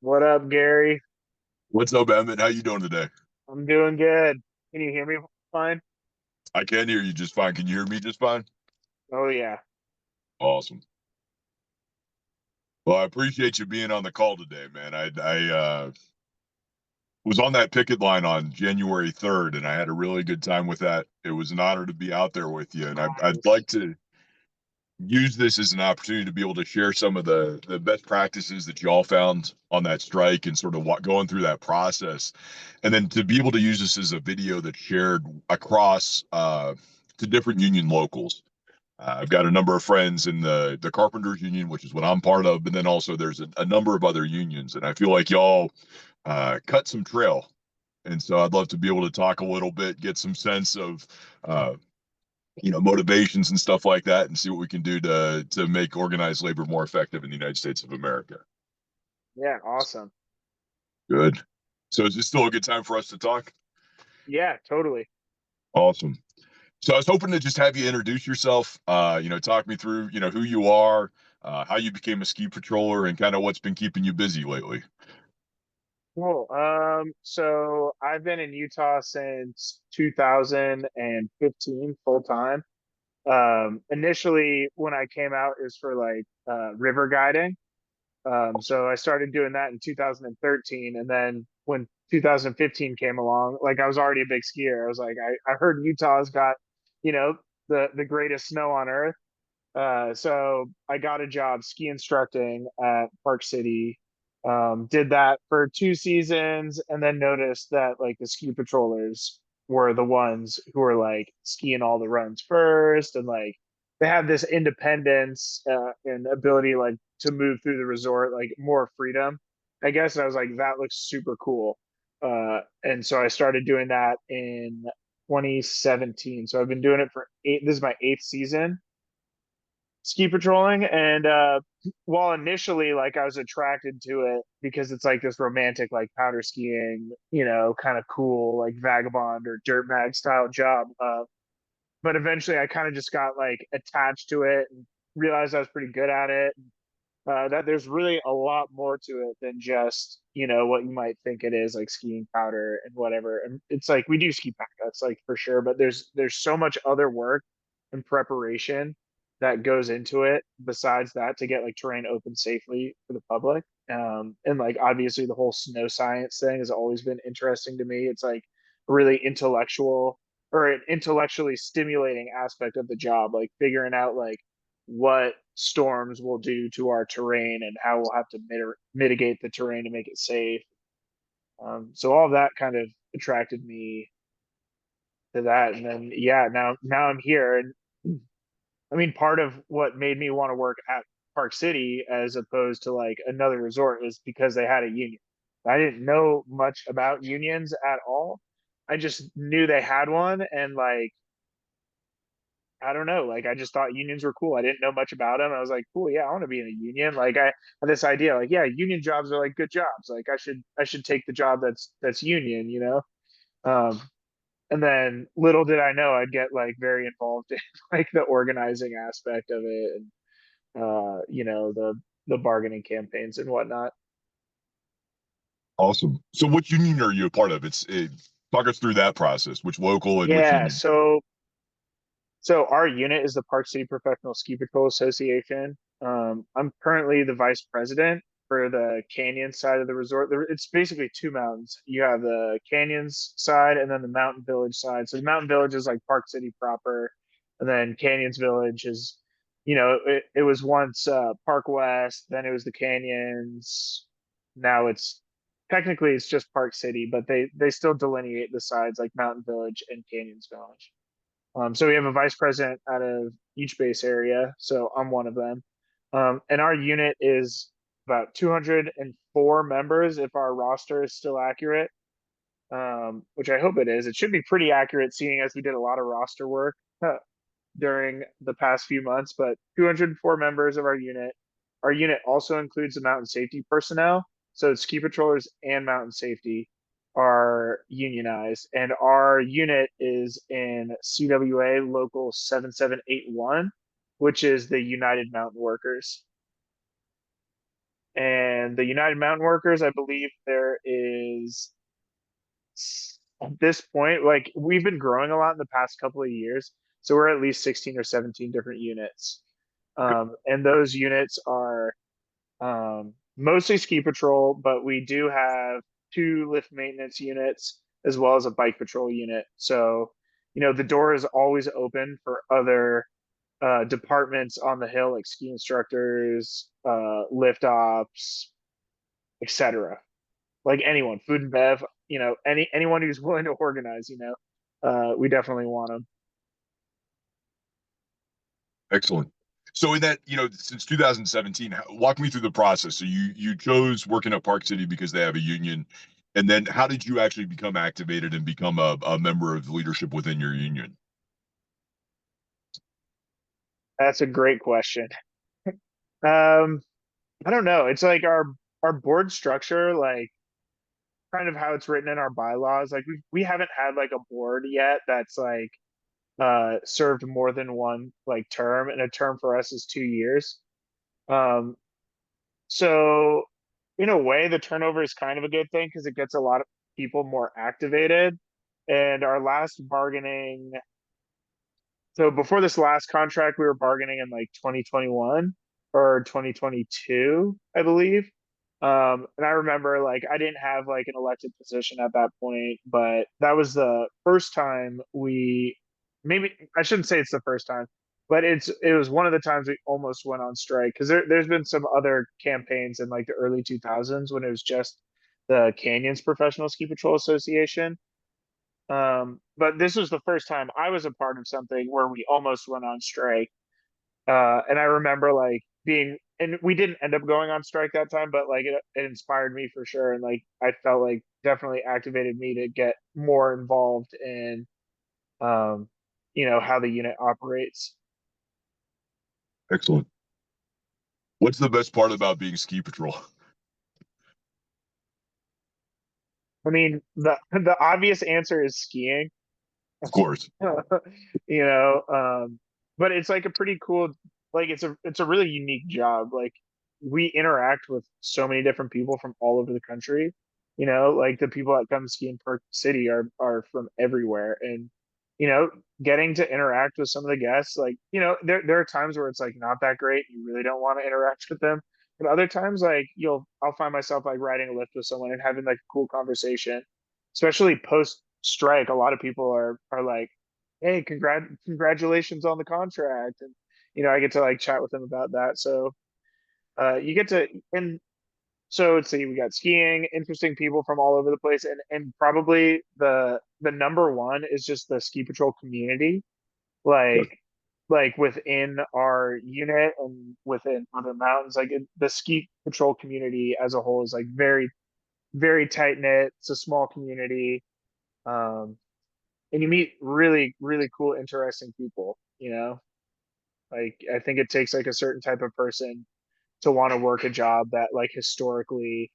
What up, Gary? What's up, Emmet? How you doing today? I'm doing good. Can you hear me fine? I can hear you just fine. Can you hear me just fine? Oh yeah. Awesome. Well, I appreciate you being on the call today, man. I was on that picket line on January 3rd, and I had a really good time with that. It was an honor to be out there with you, and I'd Nice. like to use this as an opportunity to be able to share some of the best practices that y'all found on that strike and sort of what going through that process, and then to be able to use this as a video that's shared across to different union locals. I've got a number of friends in the Carpenters Union, which is what I'm part of, but then also there's a number of other unions, and I feel like y'all cut some trail, and so I'd love to be able to talk a little bit, get some sense of uh, motivations and stuff like that, and see what we can do to make organized labor more effective in the United States of America. Yeah, awesome. Good. So is this still a good time for us to talk? Yeah, totally. Awesome. So I was hoping to just have you introduce yourself, talk me through, who you are, how you became a ski patroller, and kind of what's been keeping you busy lately. Cool. So I've been in Utah since 2015 full time. Initially when I came out is for like river guiding. So I started doing that in 2013, and then when 2015 came along, like I was already a big skier. I was like, I heard Utah's got, you know, the greatest snow on earth. So I got a job ski instructing at Park City. Did that for 2 seasons, and then noticed that like the ski patrollers were the ones who were like skiing all the runs first, and like they had this independence and ability like to move through the resort, like more freedom, I guess. And I was like, that looks super cool. And so I started doing that in 2017. So I've been doing it for eight. This is my eighth season ski patrolling. And while initially like I was attracted to it because it's like this romantic like powder skiing, kind of cool like vagabond or dirt mag style job, but eventually I kind of just got like attached to it and realized I was pretty good at it. That there's really a lot more to it than just what you might think it is, like skiing powder and whatever. And it's like we do ski pack, that's like for sure, but there's so much other work and preparation that goes into it besides that to get like terrain open safely for the public. And like obviously the whole snow science thing has always been interesting to me. It's like a really intellectual or an intellectually stimulating aspect of the job, like figuring out like what storms will do to our terrain and how we'll have to mitigate the terrain to make it safe. So all of that kind of attracted me to that, and then yeah, now I'm here, and I mean, part of what made me want to work at Park City as opposed to like another resort is because they had a union. I didn't know much about unions at all. I just knew they had one, and like I don't know. Like I just thought unions were cool. I didn't know much about them. I was like, cool, yeah, I want to be in a union. Like I had this idea, like, yeah, union jobs are like good jobs. Like I should take the job that's union. Um, and then little did I know I'd get like very involved in like the organizing aspect of it and the bargaining campaigns and whatnot. Awesome. So, which union are you a part of? Talk us through that process. Which local and which Yeah, union? so our unit is the Park City Professional Ski Patrol Association. I'm currently the vice president for the canyon side of the resort. It's basically two mountains. You have the canyons side and then the mountain village side. So the mountain village is like Park City proper, and then canyons village is, it was once Park West, then it was the canyons. Now it's technically it's just Park City, but they still delineate the sides like mountain village and canyons village. So we have a vice president out of each base area. So I'm one of them. And our unit is about 204 members if our roster is still accurate, which I hope it is. It should be pretty accurate seeing as we did a lot of roster work during the past few months, but 204 members of our unit. Our unit also includes the mountain safety personnel. So ski patrollers and mountain safety are unionized. And our unit is in CWA Local 7781, which is the United Mountain Workers. And the United Mountain Workers, I believe there is at this point, like we've been growing a lot in the past couple of years, so we're at least 16 or 17 different units. And those units are mostly ski patrol, but we do have two lift maintenance units as well as a bike patrol unit. So, the door is always open for other departments on the hill, like ski instructors, lift ops, etc. Like anyone, food and bev, anyone who's willing to organize, we definitely want them. Excellent. So in that, since 2017, walk me through the process. So you chose working at Park City because they have a union, and then how did you actually become activated and become a member of leadership within your union? That's a great question. Um, I don't know. It's like our board structure, like kind of how it's written in our bylaws. Like we haven't had like a board yet that's like served more than one like term, and a term for us is 2 years. Um, so in a way, the turnover is kind of a good thing because it gets a lot of people more activated. And our last bargaining, so before this last contract, we were bargaining in like 2021 or 2022, I believe. And I remember like I didn't have like an elected position at that point, but that was the first time maybe I shouldn't say it's the first time, but it was one of the times we almost went on strike because there's been some other campaigns in like the early 2000s when it was just the Canyons Professional Ski Patrol Association. But this was the first time I was a part of something where we almost went on strike. And I remember like and we didn't end up going on strike that time, but like it inspired me for sure. And like, I felt like definitely activated me to get more involved in, um, how the unit operates. Excellent. What's the best part about being ski patrol? I mean, the obvious answer is skiing. Of course. you know but it's like a pretty cool, like it's a really unique job. Like we interact with so many different people from all over the country. Like the people that come ski in Park City are from everywhere. And you know getting to interact with some of the guests, like there are times where it's like not that great, you really don't want to interact with them. But other times, like I'll find myself like riding a lift with someone and having like a cool conversation, especially post strike. A lot of people are like, hey, congratulations on the contract. And I get to like chat with them about that. So you get to, and so let's see, we got skiing, interesting people from all over the place. And probably the number one is just the ski patrol community. Yes. Like within our unit and within other mountains, like the ski patrol community as a whole is like very, very tight knit. It's a small community. um and you meet really, really cool, interesting people. Like I think it takes like a certain type of person to want to work a job that like historically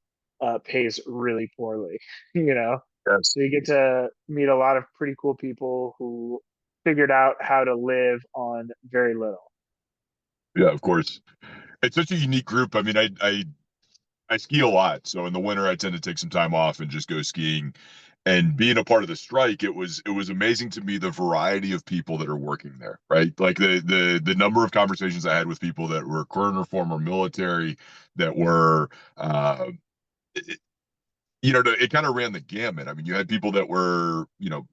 pays really poorly. you know Yes. so you get to meet a lot of pretty cool people who figured out how to live on very little. Yeah, of course. It's such a unique group. I mean, I ski a lot, so in the winter I tend to take some time off and just go skiing. And being a part of the strike, it was amazing to me the variety of people that are working there, right? Like the number of conversations I had with people that were current or former military, that were it kind of ran the gamut. I mean, you had people that were,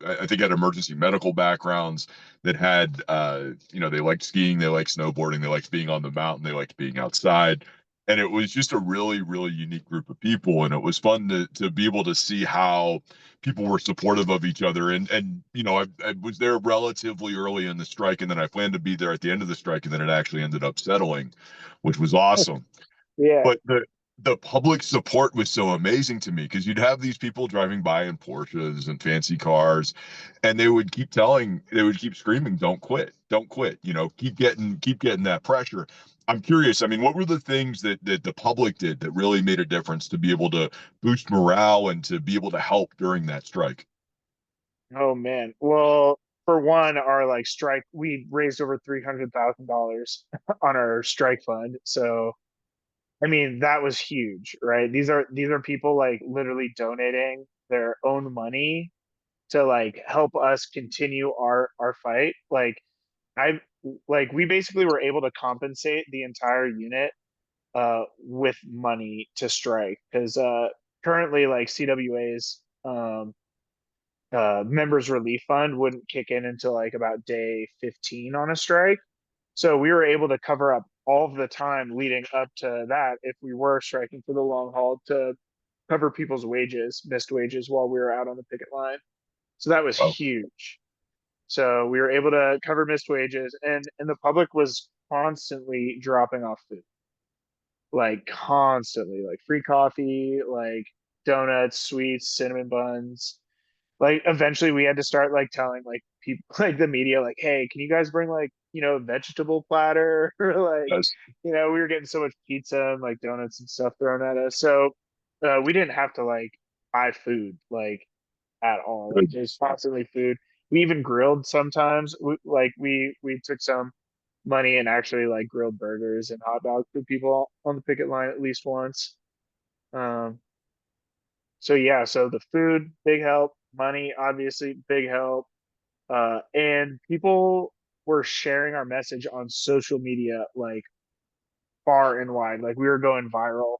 I think had emergency medical backgrounds, that had, they liked skiing, they liked snowboarding, they liked being on the mountain, they liked being outside. And it was just a really, really unique group of people. And it was fun to be able to see how people were supportive of each other. And I was there relatively early in the strike, and then I planned to be there at the end of the strike, and then it actually ended up settling, which was awesome. Yeah. But the public support was so amazing to me, because you'd have these people driving by in Porsches and fancy cars, and they would keep screaming, "Don't quit, don't quit!" Keep getting that pressure. I'm curious. I mean, what were the things that the public did that really made a difference to be able to boost morale and to be able to help during that strike? Oh man. Well, for one, our like strike, we raised over $300,000 on our strike fund. So I mean, that was huge, right? These are people like literally donating their own money to like help us continue our fight. I like we basically were able to compensate the entire unit with money to strike because currently like CWA's members relief fund wouldn't kick in until like about day 15 on a strike. So we were able to cover up all of the time leading up to that if we were striking for the long haul to cover people's wages, missed wages while we were out on the picket line. So that was Wow. huge. So we were able to cover missed wages, and the public was constantly dropping off food, like constantly, like free coffee, like donuts, sweets, cinnamon buns. Like eventually we had to start like telling like people like the media like, hey, can you guys bring like, a vegetable platter or like, That's we were getting so much pizza and like donuts and stuff thrown at us. So we didn't have to like buy food like at all. Like good. there's constantly food. We even grilled sometimes. We took some money and actually like grilled burgers and hot dogs for people on the picket line at least once. Um, so yeah, so the food, big help. Money, obviously, big help. And people were sharing our message on social media like far and wide. Like we were going viral.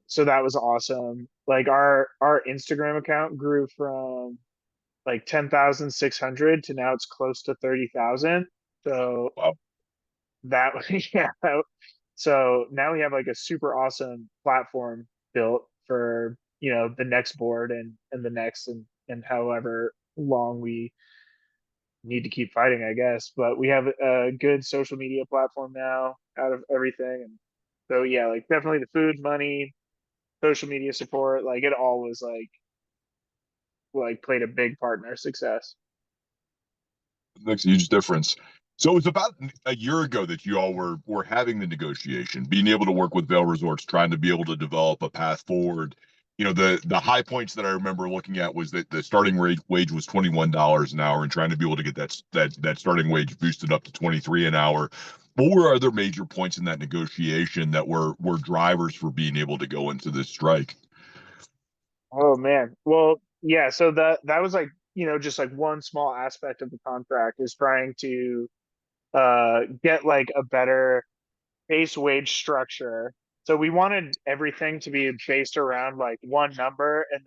So that was awesome. Like our Instagram account grew from like 10,600 to now it's close to 30,000. So Wow. that yeah. So now we have like a super awesome platform built for, the next board and the next and however long we need to keep fighting, I guess. But we have a good social media platform now out of everything. And so yeah, like definitely the food, money, social media support, like it all was like played a big part in our success. Makes a huge difference. So it was about a year ago that you all were having the negotiation, being able to work with Vail Resorts, trying to be able to develop a path forward. The high points that I remember looking at was that the starting wage was $21 an hour, and trying to be able to get that starting wage boosted up to 23 an hour. What were other major points in that negotiation that were drivers for being able to go into this strike? Oh man. Well, yeah, so that was like, just like one small aspect of the contract is trying to get like a better base wage structure. So we wanted everything to be based around like one number and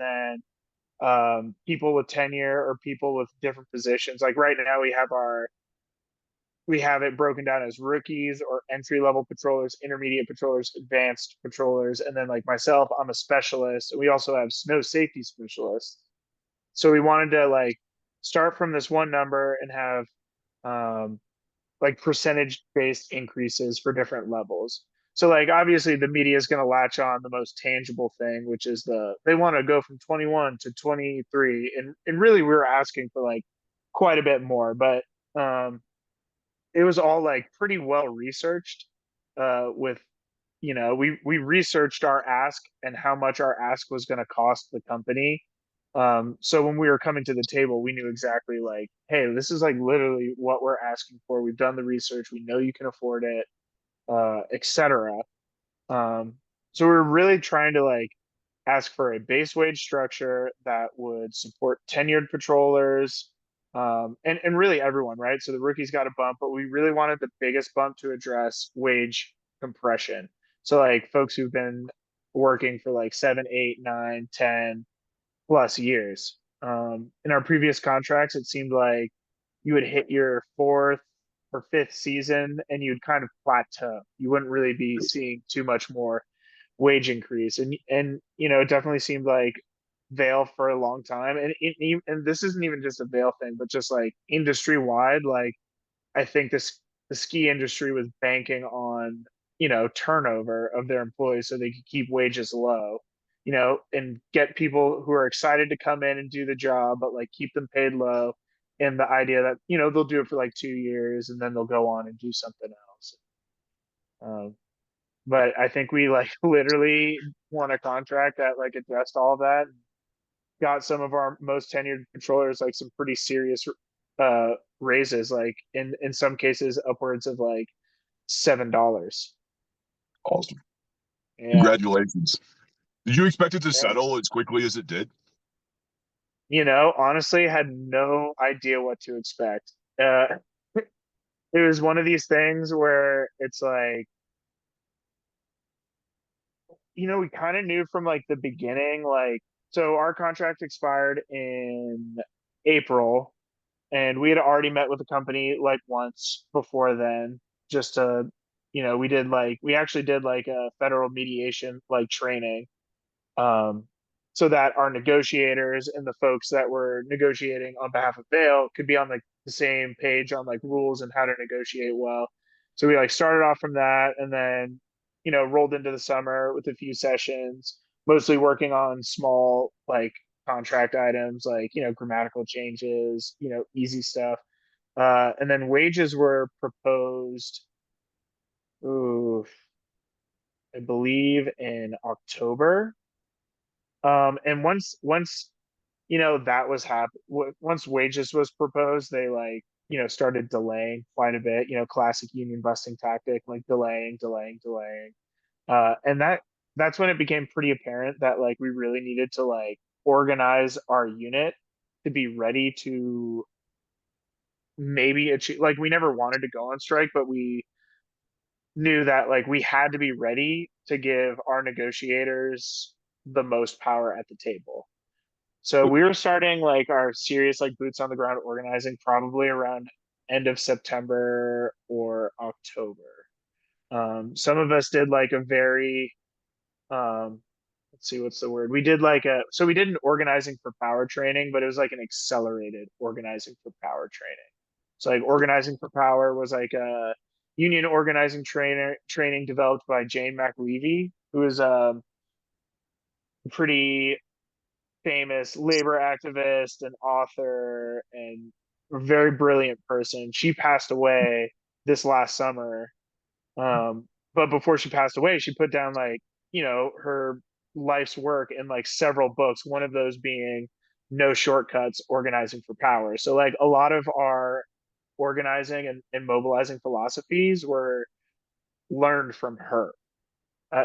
then people with tenure or people with different positions. Like right now we have it broken down as rookies or entry level patrollers, intermediate patrollers, advanced patrollers, and then like myself, I'm a specialist. We also have snow safety specialists. So we wanted to like start from this one number and have um, like percentage based increases for different levels. So like obviously the media is going to latch on the most tangible thing, which is they want to go from 21 to 23, and really we were asking for like quite a bit more, but um, it was all like pretty well researched. With we researched our ask and how much our ask was going to cost the company. So when we were coming to the table, we knew exactly like, hey, this is like literally what we're asking for. We've done the research. We know you can afford it, etc. Um, so we're really trying to like ask for a base wage structure that would support tenured patrollers, and really everyone, right? So the rookies got a bump, but we really wanted the biggest bump to address wage compression. So like folks who've been working for like 7, 8, 9, 10+ years. In our previous contracts, it seemed like you would hit your fourth or fifth season and you'd kind of plateau. You wouldn't really be seeing too much more wage increase, and it definitely seemed like Vail for a long time, and this isn't even just a Vail thing, but just like industry wide. Like I think the ski industry was banking on turnover of their employees so they could keep wages low, and get people who are excited to come in and do the job, but like keep them paid low. And the idea that they'll do it for like 2 years and then they'll go on and do something else. Um, but I think we like literally won a contract that like addressed all of that. Got some of our most tenured controllers like some pretty serious uh raises, like in some cases upwards of like $7. Awesome. Yeah, Congratulations. Did you expect it to thanks. settle as quickly as it did? Honestly, had no idea what to expect. It was one of these things where it's like, we kind of knew from like the beginning, like, so our contract expired in April, and we had already met with the company like once before then, just to, we actually did like a federal mediation like training, um, so that our negotiators and the folks that were negotiating on behalf of Vail could be on like the same page on like rules and how to negotiate well. So we like started off from that, and then rolled into the summer with a few sessions, mostly working on small like contract items like grammatical changes, easy stuff. And then wages were proposed, ooh, I believe in October. And once that was once wages was proposed, they like started delaying quite a bit. Classic union busting tactic, like delaying. And that's when it became pretty apparent that like we really needed to like organize our unit to be ready to maybe achieve. Like we never wanted to go on strike, but we knew that like we had to be ready to give our negotiators the most power at the table. So we were starting like our serious like boots on the ground organizing probably around end of September or October. Some of us did like a very let's see what's the word. We did like a so we did an organizing for power training, but it was like an accelerated organizing for power training. So like organizing for power was like a union organizing training developed by Jane McLevy, who is a pretty famous labor activist and author and a very brilliant person. She passed away this last summer. But before she passed away, she put down like, her life's work in like several books, one of those being No Shortcuts Organizing for Power. So like a lot of our organizing and mobilizing philosophies were learned from her,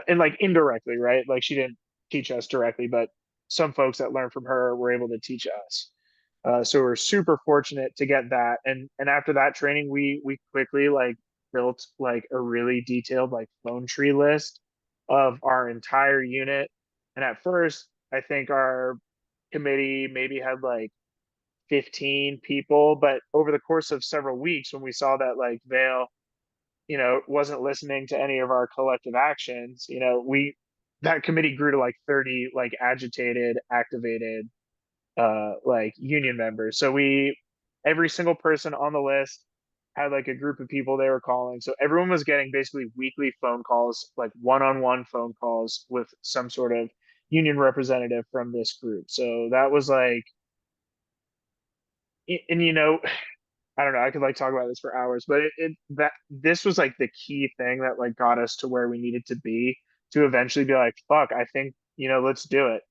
and like indirectly, right? Like she didn't teach us directly, but some folks that learned from her were able to teach us. So we're super fortunate to get that, and after that training, we quickly like built like a really detailed like phone tree list of our entire unit. And at first, I think our committee maybe had like 15 people, but over the course of several weeks, when we saw that like Vail wasn't listening to any of our collective actions, that committee grew to like 30 like agitated, activated like union members. So every single person on the list had like a group of people they were calling. So everyone was getting basically weekly phone calls, like one-on-one phone calls with some sort of union representative from this group. So that was like, and I don't know. I could like talk about this for hours, but that this was like the key thing that like got us to where we needed to be to eventually be like, fuck, I think, let's do it.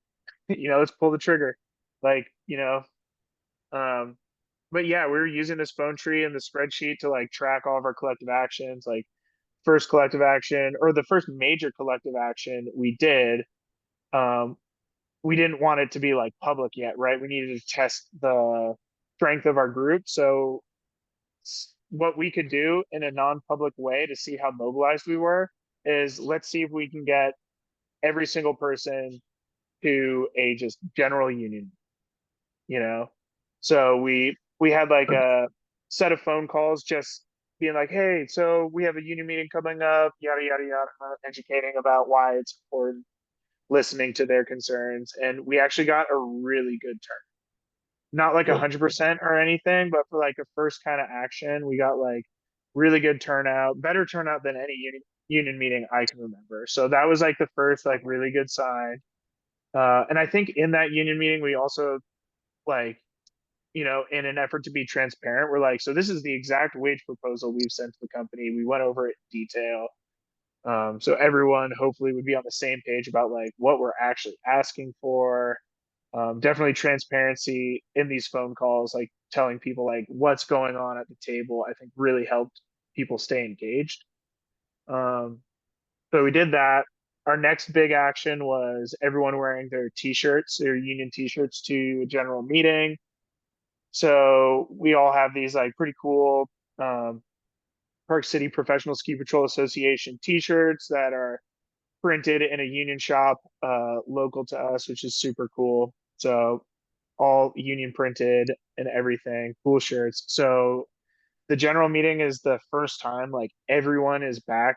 Let's pull the trigger. Like, um, but yeah, we were using this phone tree and the spreadsheet to like track all of our collective actions. Like first collective action or the first major collective action we did, um, we didn't want it to be like public yet, right? We needed to test the strength of our group. So what we could do in a non-public way to see how mobilized we were is let's see if we can get every single person to a just general union, you know so we had like a set of phone calls just being like, hey, so we have a union meeting coming up, yada yada yada, educating about why it's important, listening to their concerns, and we actually got a really good turn. Not like 100% or anything, but for like a first kind of action, we got like really good turnout, better turnout than any union meeting I can remember. So that was like the first like really good sign. And I think in that union meeting, we also like, in an effort to be transparent, we're like, so this is the exact wage proposal we've sent to the company. We went over it in detail. So everyone hopefully would be on the same page about like what we're actually asking for. Definitely transparency in these phone calls, like telling people like what's going on at the table, I think really helped people stay engaged. Um, So we did that. Our next big action was everyone wearing their t-shirts, their union t-shirts to a general meeting. So we all have these like pretty cool um, Park City Professional Ski Patrol Association t-shirts that are printed in a union shop local to us, which is super cool. So all union printed and everything, cool shirts. So the general meeting is the first time like everyone is back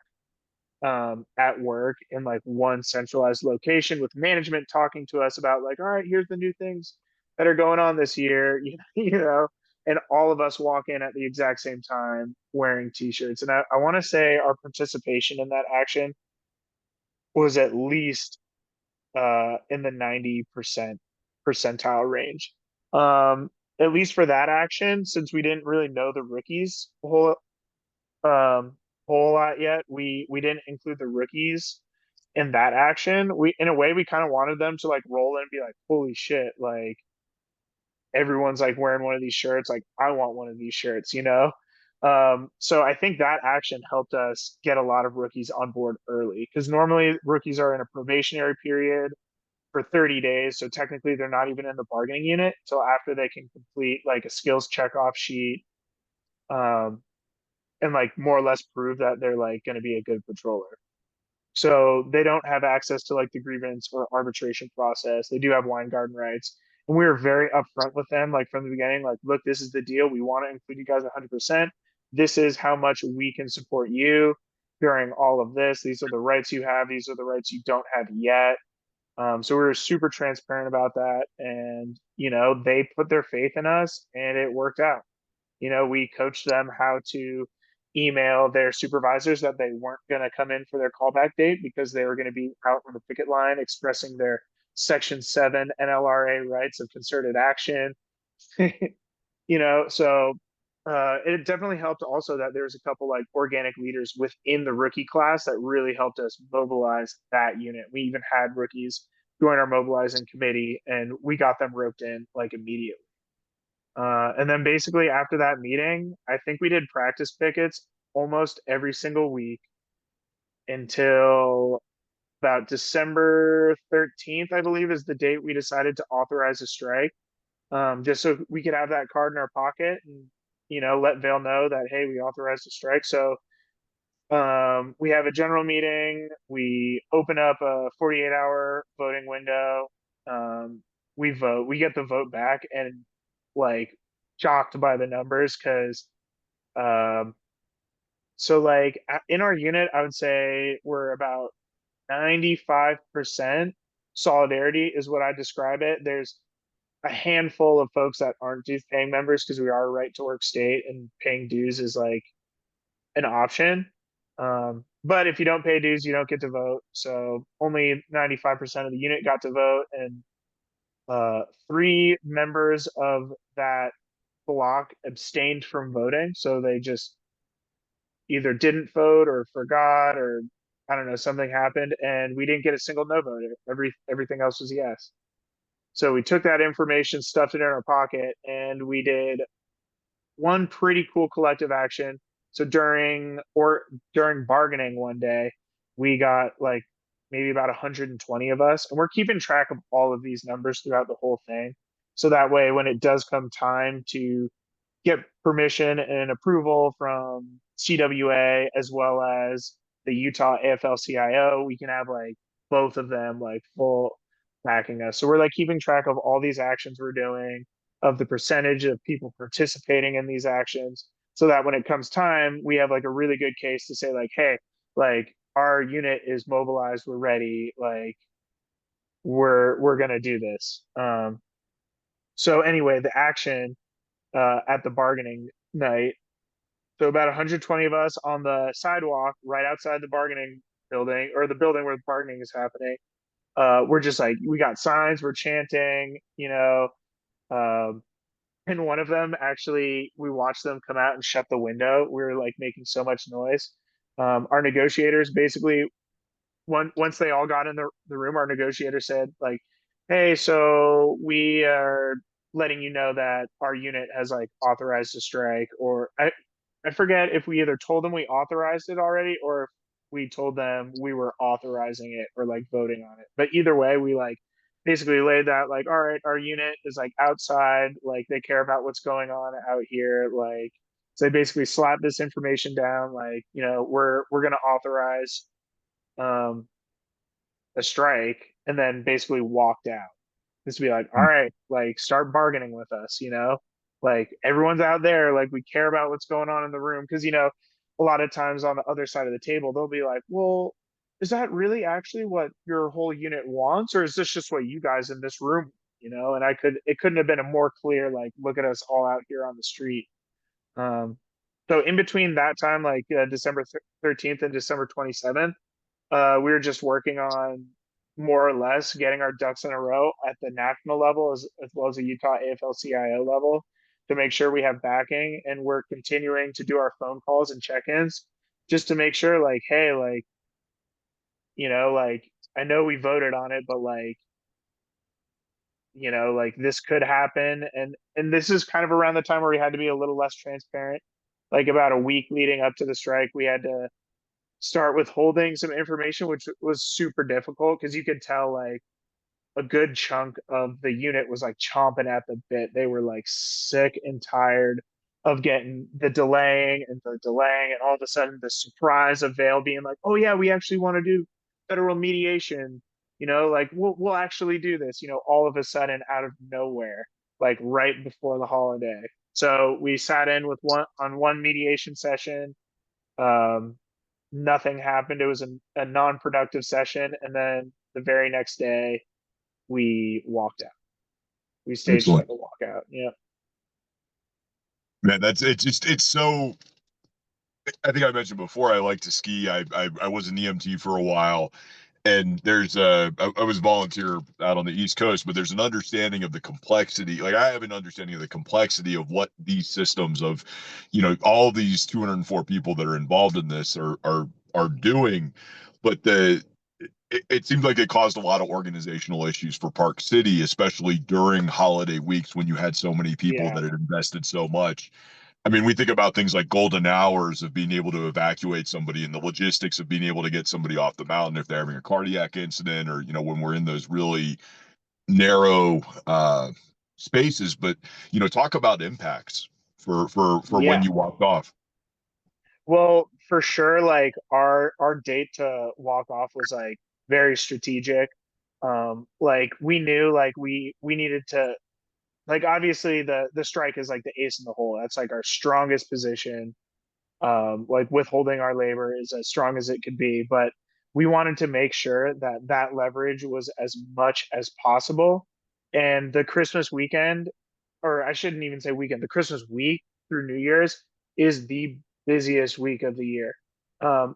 at work in like one centralized location with management talking to us about like, all right, here's the new things that are going on this year, you know, and all of us walk in at the exact same time wearing t-shirts. And I want to say our participation in that action was at least in the 90% percentile range. At least for that action, since we didn't really know the rookies um, whole lot yet, we didn't include the rookies in that action. We in a way we kind of wanted them to like roll in and be like, holy shit, like everyone's like wearing one of these shirts, like I want one of these shirts, you know? So I think that action helped us get a lot of rookies on board early because normally rookies are in a probationary period for 30 days. So technically they're not even in the bargaining unit until after they can complete like a skills checkoff sheet um, and like more or less prove that they're like going to be a good patroller. So they don't have access to like the grievance or arbitration process. They do have wine garden rights. And we were very upfront with them, like from the beginning, like, look, this is the deal. We want to include you guys 100%. This is how much we can support you during all of this. These are the rights you have. These are the rights you don't have yet. So we were super transparent about that. And, you know, they put their faith in us and it worked out. You know, we coached them how to email their supervisors that they weren't going to come in for their callback date because they were going to be out on the picket line expressing their Section 7 NLRA rights of concerted action. You know, so it definitely helped also that there's a couple like organic leaders within the rookie class that really helped us mobilize that unit. We even had rookies join our mobilizing committee and we got them roped in like immediately. And then basically after that meeting, I think we did practice pickets almost every single week until about December 13th, I believe, is the date we decided to authorize a strike. Just so we could have that card in our pocket and, you know, let Vail know that, hey, we authorized a strike. So we have a general meeting. We open up a 48-hour voting window. We vote. We get the vote back and like shocked by the numbers because um, so like in our unit, I would say we're about 95% solidarity is what I describe it. There's a handful of folks that aren't dues paying members because we are a right to work state and paying dues is like an option. But if you don't pay dues, you don't get to vote. So only 95% of the unit got to vote, and three members of that block abstained from voting. So they just either didn't vote or forgot, or I don't know, something happened, and we didn't get a single no vote. Everything else was yes. So we took that information, stuffed it in our pocket, and we did one pretty cool collective action. So during bargaining one day, we got like maybe about 120 of us, and we're keeping track of all of these numbers throughout the whole thing. So that way, when it does come time to get permission and approval from CWA as well as the Utah AFL-CIO, we can have like both of them like full backing us. So we're like keeping track of all these actions we're doing, of the percentage of people participating in these actions, so that when it comes time, we have like a really good case to say like, hey, like our unit is mobilized, we're ready, like we're gonna do this. So anyway, the action at the bargaining night. So about 120 of us on the sidewalk right outside the bargaining building or the building where the bargaining is happening. We're just like we got signs, we're chanting, you know. Um, and one of them actually, we watched them come out and shut the window. We were like making so much noise. Our negotiators basically once they all got in the room, our negotiator said like, "Hey, so we are letting you know that our unit has like authorized a strike," or I forget if we either told them we authorized it already or if we told them we were authorizing it or like voting on it. But either way, we like basically laid that like, all right, our unit is like outside, like they care about what's going on out here. Like so they basically slapped this information down, like, we're gonna authorize um a strike, and then basically walked out. Just be like, all right, like start bargaining with us, like everyone's out there, like we care about what's going on in the room. Cause a lot of times on the other side of the table, they'll be like, well, is that really actually what your whole unit wants? Or is this just what you guys in this room, And it couldn't have been a more clear, like, look at us all out here on the street. Um, so in between that time, like December 13th and December 27th, we were just working on more or less getting our ducks in a row at the national level as well as the Utah AFL-CIO level to make sure we have backing. And we're continuing to do our phone calls and check-ins just to make sure, like, hey, like, like I know we voted on it, but like, like this could happen. And this is kind of around the time where we had to be a little less transparent. Like about a week leading up to the strike, we had to start withholding some information, which was super difficult because you could tell like a good chunk of the unit was like chomping at the bit. They were like sick and tired of getting the delaying and the delaying, and all of a sudden the surprise of Vail being like, "Oh yeah, we actually want to do federal mediation." Like we'll actually do this. All of a sudden out of nowhere, like right before the holiday. So we sat in with one mediation session. Um, Nothing happened. It was a non-productive session, and then the very next day we walked out. We staged like Excellent. a walkout. Yeah. Man, it's so. I think I mentioned before I like to ski. I was an EMT for a while, and I was volunteer out on the East Coast, but there's an understanding of the complexity. Like I have an understanding of the complexity of what these systems of, all these 204 people that are involved in this are doing, but it seems like it caused a lot of organizational issues for Park City, especially during holiday weeks when you had so many people Yeah. that had invested so much. I mean, we think about things like golden hours of being able to evacuate somebody and the logistics of being able to get somebody off the mountain if they're having a cardiac incident or, when we're in those really narrow spaces. But, talk about impacts for when Yeah. you walked off. Well, for sure, like our date to walk off was like very strategic. Like we knew like we needed to, like, obviously the strike is like the ace in the hole. That's like our strongest position. Like withholding our labor is as strong as it could be, but we wanted to make sure that that leverage was as much as possible. And the Christmas weekend, or I shouldn't even say weekend, the Christmas week through New Year's is the busiest week of the year. Um,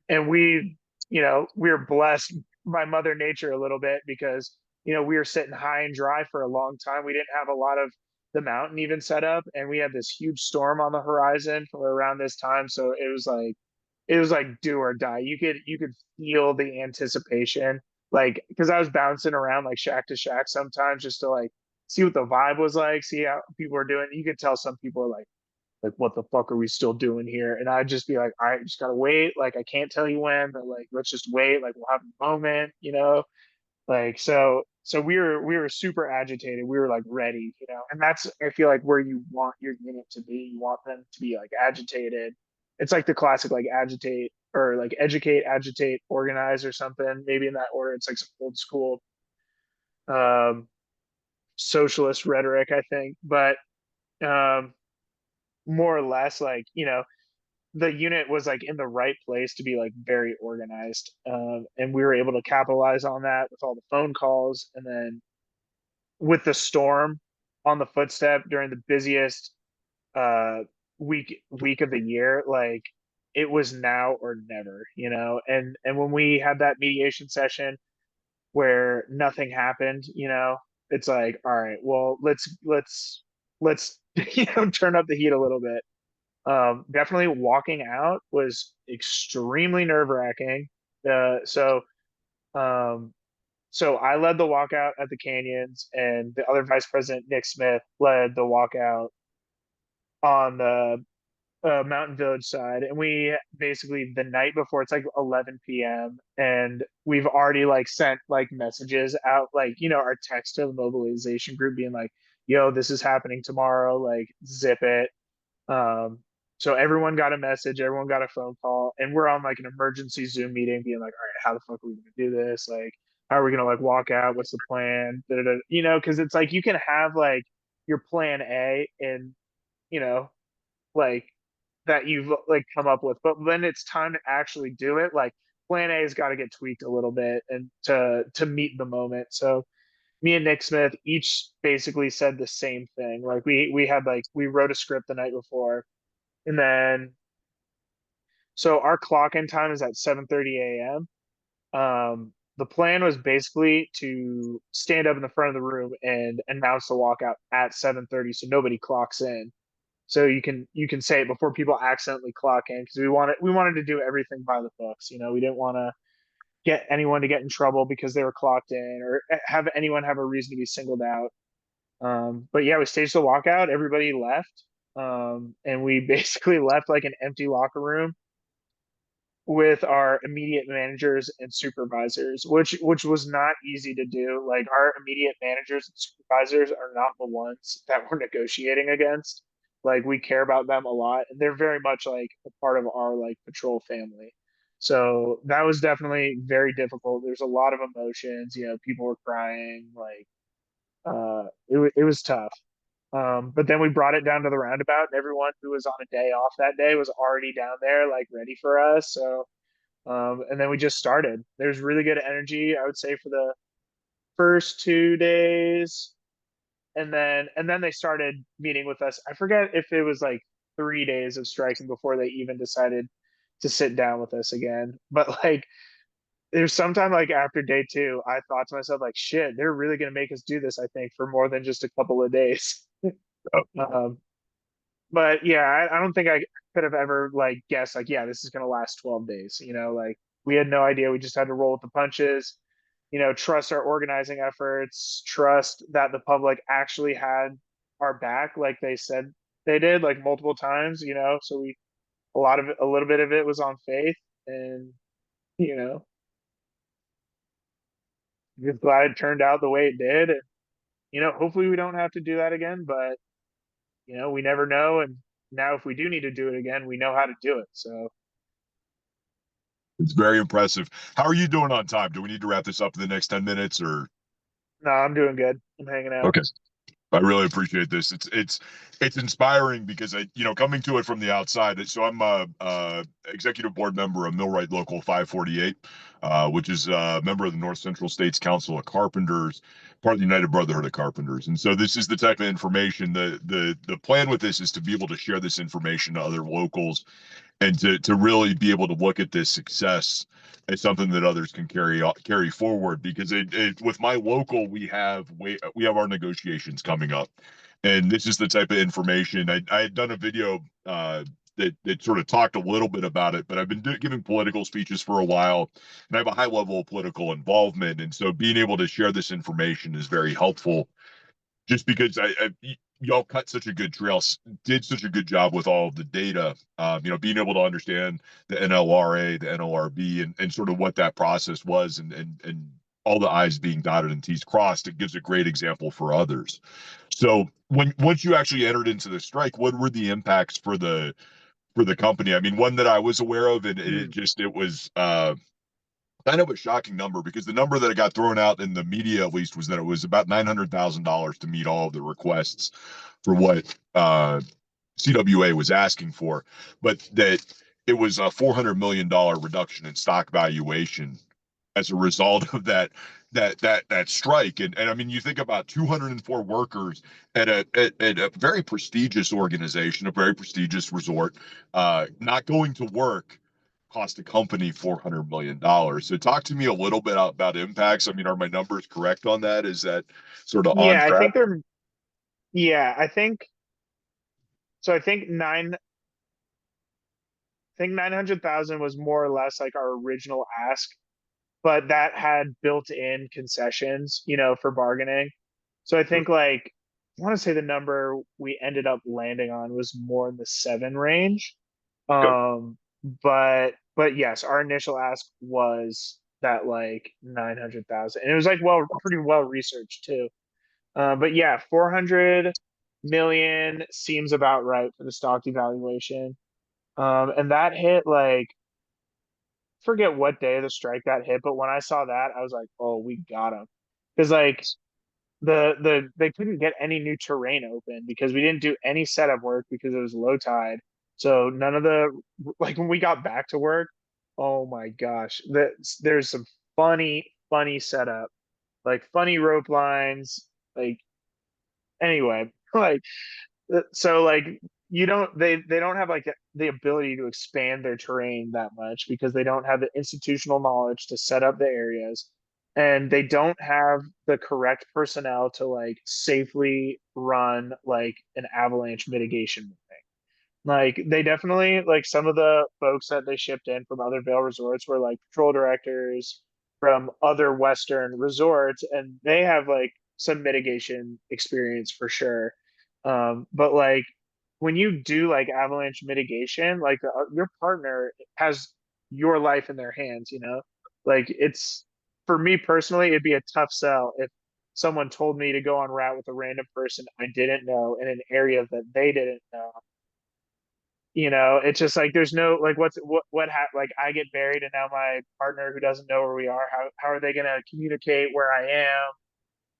and we were blessed by Mother Nature a little bit because, we were sitting high and dry for a long time. We didn't have a lot of the mountain even set up, and we had this huge storm on the horizon for around this time. So it was like do or die. You could feel the anticipation, like because I was bouncing around like shack to shack sometimes just to like see what the vibe was like, see how people are doing. You could tell some people are like what the fuck are we still doing here? And I'd just be like, all right, just gotta wait. Like I can't tell you when, but like let's just wait. Like we'll have a moment. Like so we were super agitated. We were like ready. And that's I feel like where you want your unit to be. You want them to be like agitated. It's like the classic like agitate or like educate, agitate, organize or something. Maybe in that order. It's like some old school um socialist rhetoric, I think. But um more or less like, the unit was like in the right place to be like very organized. And we were able to capitalize on that with all the phone calls. And then with the storm on the footstep during the busiest uh, week of the year, like it was now or never. And when we had that mediation session where nothing happened, it's like, all right, well, let's turn up the heat a little bit. Definitely walking out was extremely nerve wracking. So um, so I led the walkout at the Canyons, and the other vice president, Nick Smith, led the walkout on the Mountain Village side, and we basically the night before it's like 11 p.m. and we've already like sent like messages out, like our text to the mobilization group being like, "Yo, this is happening tomorrow. Like, zip it." Um, so everyone got a message, everyone got a phone call, and we're on like an emergency Zoom meeting, being like, "All right, how the fuck are we gonna do this? Like, how are we gonna like walk out? What's the plan?" Da, da, da. Because it's like you can have like your plan A and you know like that you've like come up with, but when it's time to actually do it, like plan A has got to get tweaked a little bit and to meet the moment. So me and Nick Smith each basically said the same thing. Like we had like we wrote a script the night before, and then so our clock in time is at 7:30 a.m. The plan was basically to stand up in the front of the room and announce the walkout at 7:30, so nobody clocks in. So you can say it before people accidentally clock in, because we wanted to do everything by the books. We didn't want to get anyone to get in trouble because they were clocked in, or have anyone have a reason to be singled out. But yeah, we staged the walkout. Everybody left, and we basically left like an empty locker room with our immediate managers and supervisors, which was not easy to do. Like our immediate managers and supervisors are not the ones that we're negotiating against. Like we care about them a lot, and they're very much like a part of our like patrol family. So that was definitely very difficult. There's a lot of emotions. People were crying. Like it was tough. But then we brought it down to the roundabout, and everyone who was on a day off that day was already down there, like ready for us. So and then we just started. There's really good energy, I would say, for the first 2 days, and then they started meeting with us. I forget if it was like 3 days of striking before they even decided to sit down with us again. But like, there's sometime like after day two, I thought to myself like, shit, they're really gonna make us do this. I think for more than just a couple of days. Oh, um, but yeah, I don't think I could have ever like guessed like, yeah, this is gonna last 12 days. Like we had no idea. We just had to roll with the punches. Trust our organizing efforts, trust that the public actually had our back, like they said they did, like multiple times. So a little bit of it was on faith, and you know, just glad it turned out the way it did. And hopefully we don't have to do that again, but we never know. And now if we do need to do it again, we know how to do it. So it's very impressive. How are you doing on time? Do we need to wrap this up in the next 10 minutes or? no, I'm doing good. I'm hanging out. Okay. I really appreciate this. It's inspiring because coming to it from the outside. So I'm a executive board member of Millwright Local 548, which is a member of the North Central States Council of Carpenters, part of the United Brotherhood of Carpenters. And so this is the type of information. The plan with this is to be able to share this information to other locals, and to really be able to look at this success as something that others can carry forward. Because with my local, we have our negotiations coming up, and this is the type of information. I had done a video that sort of talked a little bit about it, but I've been giving political speeches for a while, and I have a high level of political involvement, and so being able to share this information is very helpful, just because y'all cut such a good trail, did such a good job with all of the data. Being able to understand the NLRA, the NLRB, and sort of what that process was, and all the I's being dotted and T's crossed, it gives a great example for others. So once you actually entered into the strike, what were the impacts for the company? I mean, one that I was aware of, and Hmm. it was kind of a shocking number, because the number that got thrown out in the media, at least, was that it was about $900,000 to meet all of the requests for what CWA was asking for, but that it was a $400 million reduction in stock valuation as a result of that strike. And I mean, you think about 204 workers at a very prestigious organization, a very prestigious resort, not going to work cost the company $400 million. So talk to me a little bit about impacts. I mean, are my numbers correct on that? Is that sort of on Yeah, I track? think they're. Yeah, I think so. I think 900,000 was more or less like our original ask, but that had built-in concessions, for bargaining. So I Sure. think like want to say the number we ended up landing on was more in the 7 range. Okay. But yes, our initial ask was that like 900,000. And it was like pretty well researched too. But yeah, 400 million seems about right for the stock devaluation. And that hit like forget what day of the strike that hit, but when I saw that, I was like, "Oh, we got him." Because like they couldn't get any new terrain open because we didn't do any setup work because it was low tide. So none of the like when we got back to work, oh my gosh, there's some funny setup, like funny rope lines, like anyway, like so like you don't they don't have like the ability to expand their terrain that much because they don't have the institutional knowledge to set up the areas, and they don't have the correct personnel to like safely run like an avalanche mitigation thing. Like they definitely like some of the folks that they shipped in from other Vail resorts were like patrol directors from other Western resorts, and they have like some mitigation experience for sure. But like when you do like avalanche mitigation, like your partner has your life in their hands, you know? Like it's for me personally, it'd be a tough sell if someone told me to go on route with a random person I didn't know in an area that they didn't know. You know, it's just like there's no like like I get buried and now my partner who doesn't know where we are, how are they gonna communicate where I am?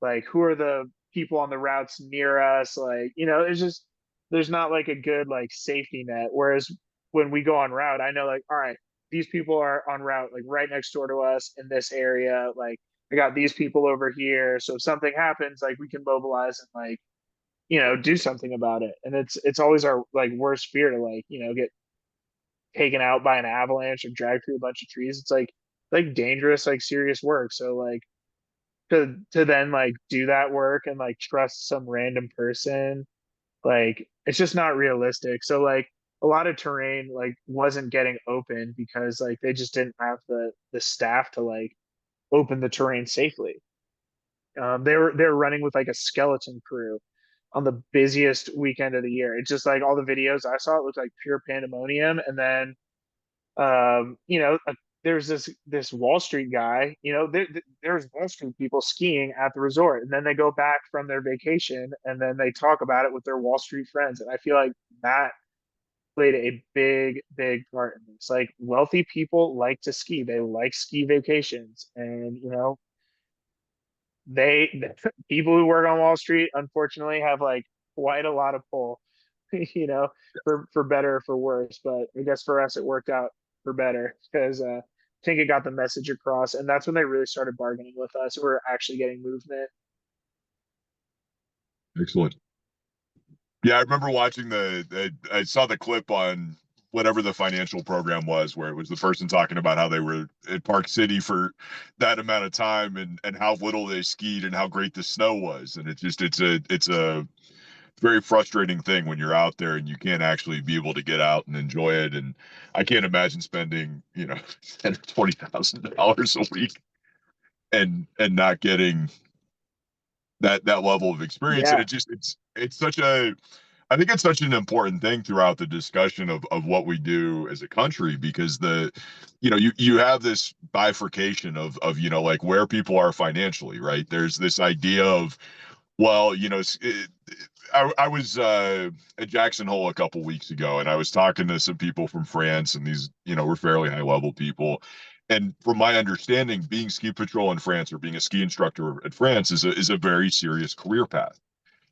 Like who are the people on the routes near us? Like, you know, it's just there's not like a good like safety net. Whereas when we go on route, I know like, all right, these people are on route like right next door to us in this area. Like I got these people over here. So if something happens, like we can mobilize and like do something about it. And it's always our like worst fear to like get taken out by an avalanche or dragged through a bunch of trees. It's like dangerous, like serious work. So like to then like do that work and like trust some random person, like it's just not realistic. So like a lot of terrain like wasn't getting open because like they just didn't have the staff to like open the terrain safely. They were running with like a skeleton crew on the busiest weekend of the year. It's just like all the videos I saw, it looked like pure pandemonium. And then there's this Wall Street guy. There's Wall Street people skiing at the resort, and then they go back from their vacation, and then they talk about it with their Wall Street friends. And I feel like that played a big part in this. Like wealthy people like to ski; they like ski vacations, and they people who work on Wall Street unfortunately have like quite a lot of pull, for better or for worse. But I guess for us it worked out for better because I think it got the message across, and that's when they really started bargaining with us. We're actually getting movement. Excellent. Yeah, I remember watching I saw the clip on whatever the financial program was, where it was the person talking about how they were at Park City for that amount of time and how little they skied and how great the snow was. And it's a very frustrating thing when you're out there and you can't actually be able to get out and enjoy it. And I can't imagine spending, ten or $20,000 a week and not getting that level of experience. And Yeah, it's such a I think it's such an important thing throughout the discussion of what we do as a country, because you have this bifurcation of like where people are financially, right? There's this idea of, well, I was at Jackson Hole a couple weeks ago, and I was talking to some people from France, and these were fairly high level people. And from my understanding, being ski patrol in France or being a ski instructor in France is a very serious career path.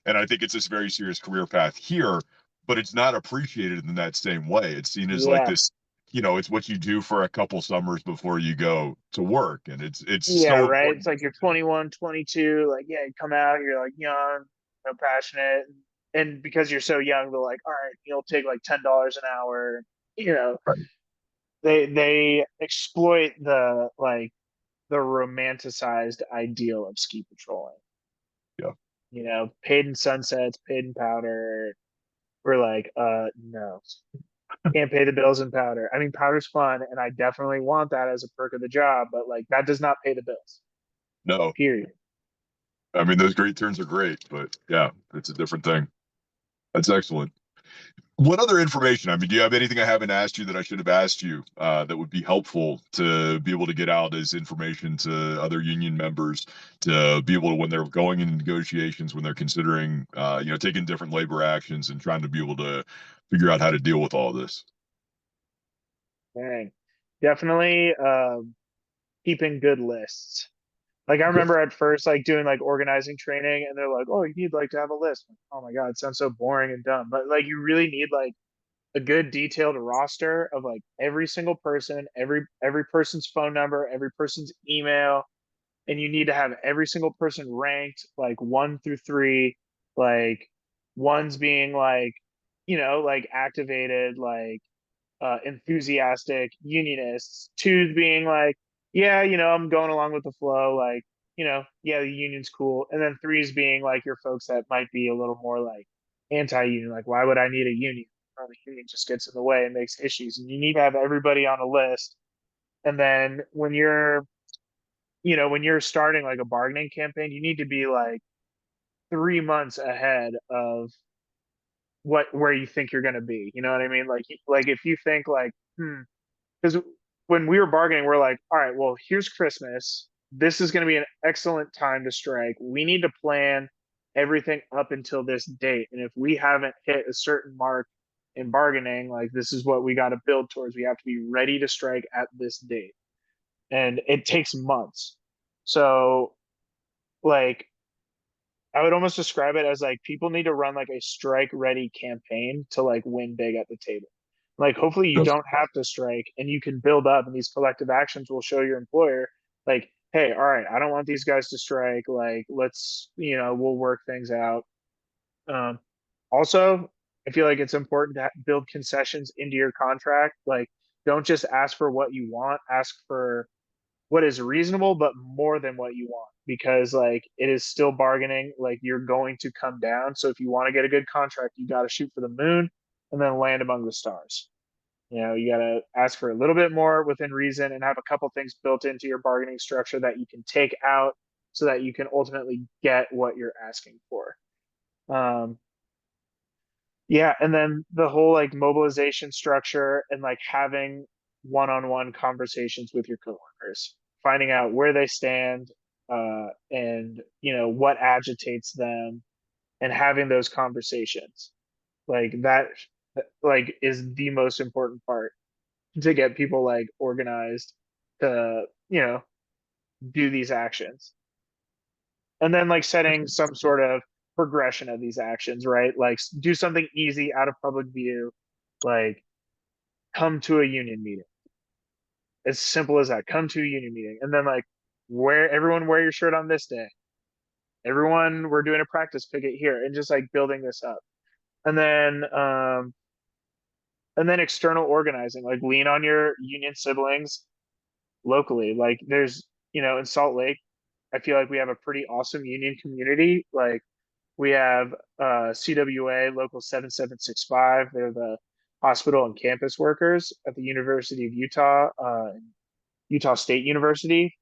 And I think it's this very serious career path here, but it's not appreciated in that same way. It's seen as like yeah, this, it's what you do for a couple summers before you go to work. And it's yeah. so Right. important It's to like you're understand. 21, 22. Like yeah, you come out, you're like young, passionate, and because you're so young, they're like, all right, you'll take like $10 an hour. You know, Right. they exploit the romanticized ideal of ski patrolling. Yeah. Paid in sunsets, paid in powder. We're like, no, can't pay the bills in powder. I mean, powder's fun, and I definitely want that as a perk of the job, but like that does not pay the bills. No. Period. I mean, those great turns are great, but yeah, it's a different thing. That's excellent. What other information? I mean, do you have anything I haven't asked you that I should have asked you that would be helpful to be able to get out as information to other union members to be able to, when they're going into negotiations, when they're considering, taking different labor actions and trying to be able to figure out how to deal with all of this? Dang. Definitely keeping good lists. Like I Okay. remember at first like doing like organizing training and they're like, oh, you need like to have a list. Like, oh my God, it sounds so boring and dumb. But like you really need like a good detailed roster of like every single person, every person's phone number, every person's email, and you need to have every single person ranked like 1 through 3, like ones being like, like activated, like enthusiastic unionists, twos being like, yeah, I'm going along with the flow, like, yeah, the union's cool, and then threes being like your folks that might be a little more like anti-union, like why would I need a union? Oh, the union just gets in the way and makes issues, and you need to have everybody on a list. And then when you're starting like a bargaining campaign, you need to be like 3 months ahead of where you think you're going to be. You know what I mean? Like if you think like, because when we were bargaining, we're like, all right, well, here's Christmas. This is going to be an excellent time to strike. We need to plan everything up until this date. And if we haven't hit a certain mark in bargaining, like this is what we got to build towards. We have to be ready to strike at this date. And it takes months. So, like, I would almost describe it as like people need to run like a strike ready campaign to like win big at the table. Like hopefully you Yes. don't have to strike and you can build up, and these collective actions will show your employer like, hey, all right, I don't want these guys to strike. Like let's, we'll work things out. Um, Also, I feel like it's important to build concessions into your contract. Like don't just ask for what you want, ask for what is reasonable, but more than what you want, because like it is still bargaining. Like you're going to come down. So if you want to get a good contract, you got to shoot for the moon and then land among the stars. You got to ask for a little bit more within reason and have a couple things built into your bargaining structure that you can take out so that you can ultimately get what you're asking for. Um, yeah, and then the whole like mobilization structure and like having one-on-one conversations with your coworkers, finding out where they stand, and what agitates them, and having those conversations like that, like is the most important part to get people like organized to do these actions, and then like setting some sort of progression of these actions, right? Like do something easy out of public view, like come to a union meeting. As simple as that. Come to a union meeting. And then like wear your shirt on this day. Everyone, we're doing a practice picket here, and just like building this up. And then external organizing, like lean on your union siblings locally. Like there's, in Salt Lake, I feel like we have a pretty awesome union community. Like we have CWA Local 7765. They're the hospital and campus workers at the University of Utah, Utah State University.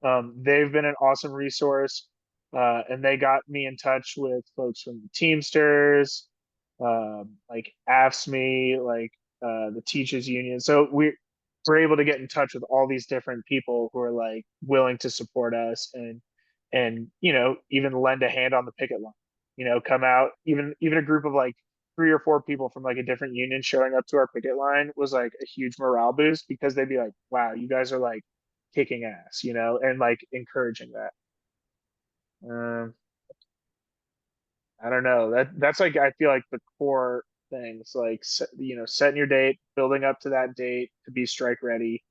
They've been an awesome resource, and they got me in touch with folks from the Teamsters, like AFSME, like the Teachers Union. So we're able to get in touch with all these different people who are like willing to support us, and even lend a hand on the picket line. Come out, even a group of like 3 or 4 people from like a different union showing up to our picket line was like a huge morale boost, because they'd be like, wow, you guys are like kicking ass, and like encouraging that. Um, I don't know. That's like I feel like the core things, like setting your date, building up to that date to be strike ready,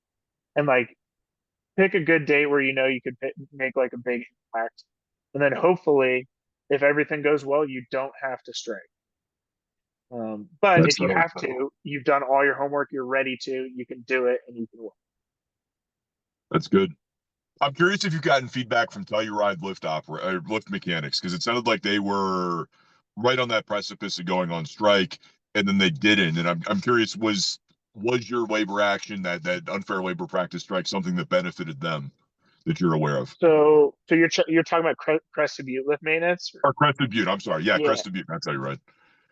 and like pick a good date where you could make like a big impact, and then hopefully, if everything goes well, you don't have to strike. But That's if you have to, you've done all your homework, you're ready to, you can do it, and you can work. that's good. I'm curious if you've gotten feedback from Telluride lift mechanics, because it sounded like they were right on that precipice of going on strike, and then they didn't. And I'm curious, was your labor action, that unfair labor practice strike, something that benefited them? that you're aware of? So you're talking about Crested Butte lift maintenance? Or Crested Butte, I'm sorry. Yeah, Yeah. Crested Butte. That's how you're right.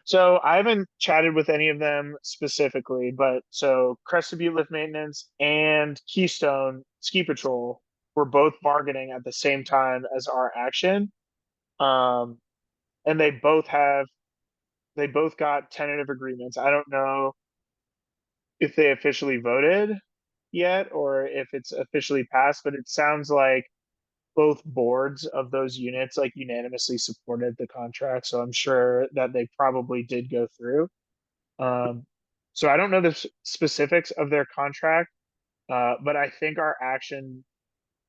So I haven't chatted with any of them specifically, but so Crested Butte lift maintenance and Keystone Ski Patrol were both bargaining at the same time as our action. Um, and they both got tentative agreements. I don't know if they officially voted yet or if it's officially passed, but it sounds like both boards of those units like unanimously supported the contract. So I'm sure that they probably did go through. Um, so I don't know the specifics of their contract, but I think our action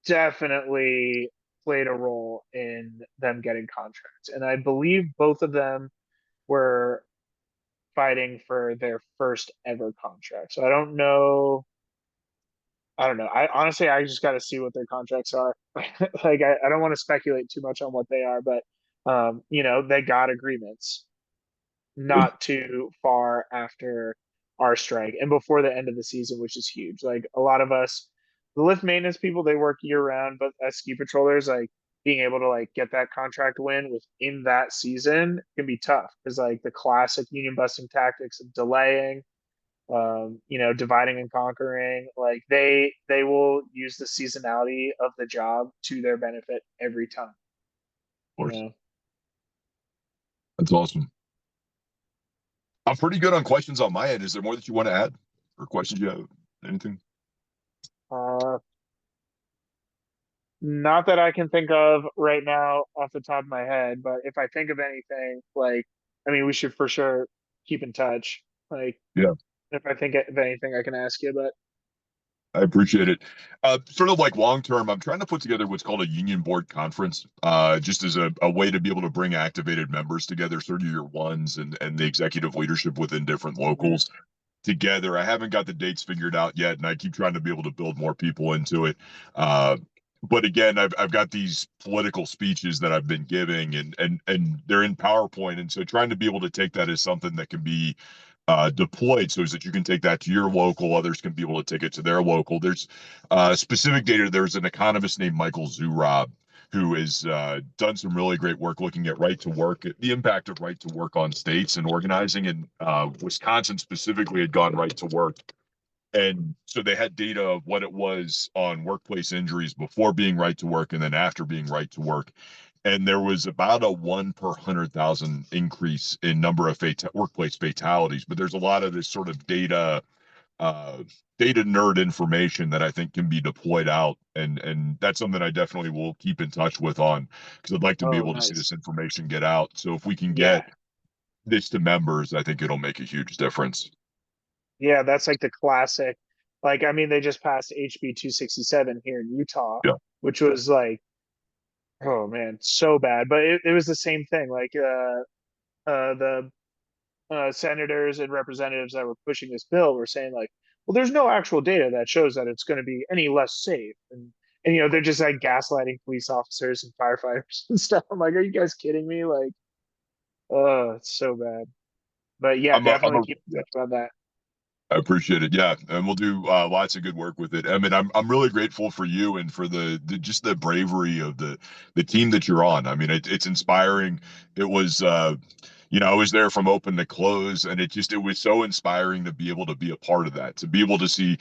definitely played a role in them getting contracts. And I believe both of them were fighting for their first ever contract. So I don't know. I don't know. I honestly, I just got to see what their contracts are. Like, I don't want to speculate too much on what they are, but they got agreements Good. not too far after our strike and before the end of the season, which is huge. Like a lot of us, the lift maintenance people, they work year round, but as ski patrollers, like being able to like get that contract win within that season can be tough because like the classic union busting tactics of delaying, dividing and conquering, like they will use the seasonality of the job to their benefit every time, Of you course. know. That's awesome. I'm pretty good on questions on my end. Is there more that you want to add or questions you have? Anything? Uh, Not that I can think of right now off the top of my head, but if I think of anything, like, I mean, we should for sure keep in touch. Like, Yeah. if I think of anything, I can ask you, but I appreciate it. Sort of like long term, I'm trying to put together what's called a union board conference, just as a way to be able to bring activated members together, sort of your ones and the executive leadership within different Mhm. locals together. I haven't got the dates figured out yet, and I keep trying to be able to build more people into it. Uh, but again, I've got these political speeches that I've been giving, and they're in PowerPoint, and so trying to be able to take that as something that can be deployed so that you can take that to your local, others can be able to take it to their local. There's specific data. There's an economist named Michael Zurob who has done some really great work looking at right to work, the impact of right to work on states and organizing. And Wisconsin specifically had gone right to work. And so they had data of what it was on workplace injuries before being right to work and then after being right to work. And there was about a 1 per 100,000 increase in number of workplace fatalities. But there's a lot of this sort of uh, data nerd information that I think can be deployed out, and that's something I definitely will keep in touch with on because I'd like to be oh, able to see nice. this information get out. So if we can Yeah. get this to members, I think it'll make a huge difference. Yeah, that's like the classic. Like, I mean, they just passed HB 267 here in Utah, Yeah, which was like, oh man, so bad. But it was the same thing. Like, the senators and representatives that were pushing this bill were saying like, well, there's no actual data that shows that it's going to be any less safe, and they're just like gaslighting police officers and firefighters and stuff. I'm like, are you guys kidding me? Like, oh, it's so bad. But yeah, I'm definitely a keep in touch about that. I appreciate it. Yeah, and we'll do lots of good work with it. I mean, I'm really grateful for you and for the just the bravery of the team that you're on. I mean, it's inspiring. It was, I was there from open to close, and it was so inspiring to be able to be a part of that, to be able to see,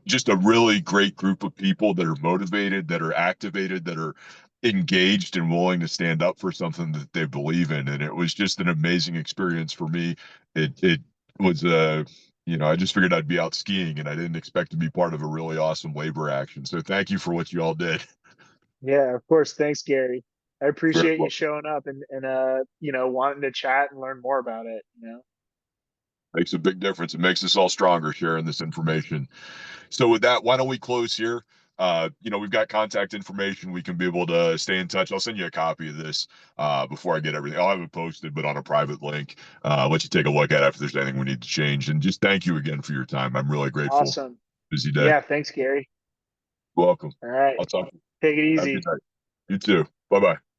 just a really great group of people that are motivated, that are activated, that are engaged and willing to stand up for something that they believe in. And it was just an amazing experience for me. It was I just figured I'd be out skiing and I didn't expect to be part of a really awesome labor action. So thank you for what you all did. Yeah, of course. Thanks, Gary. I Very appreciate you well. showing up and wanting to chat and learn more about it. Makes a big difference. It makes us all stronger sharing this information. So with that, why don't we close here? We've got contact information. We can be able to stay in touch. I'll send you a copy of this before I get everything. I'll have it posted, but on a private link. Let you take a look at it if there's anything we need to change. And just thank you again for your time. I'm really grateful. Awesome. Busy day. Yeah, thanks, Gary. Welcome. All right. I'll talk to you. Take it Have a good easy. night. You too. Bye bye.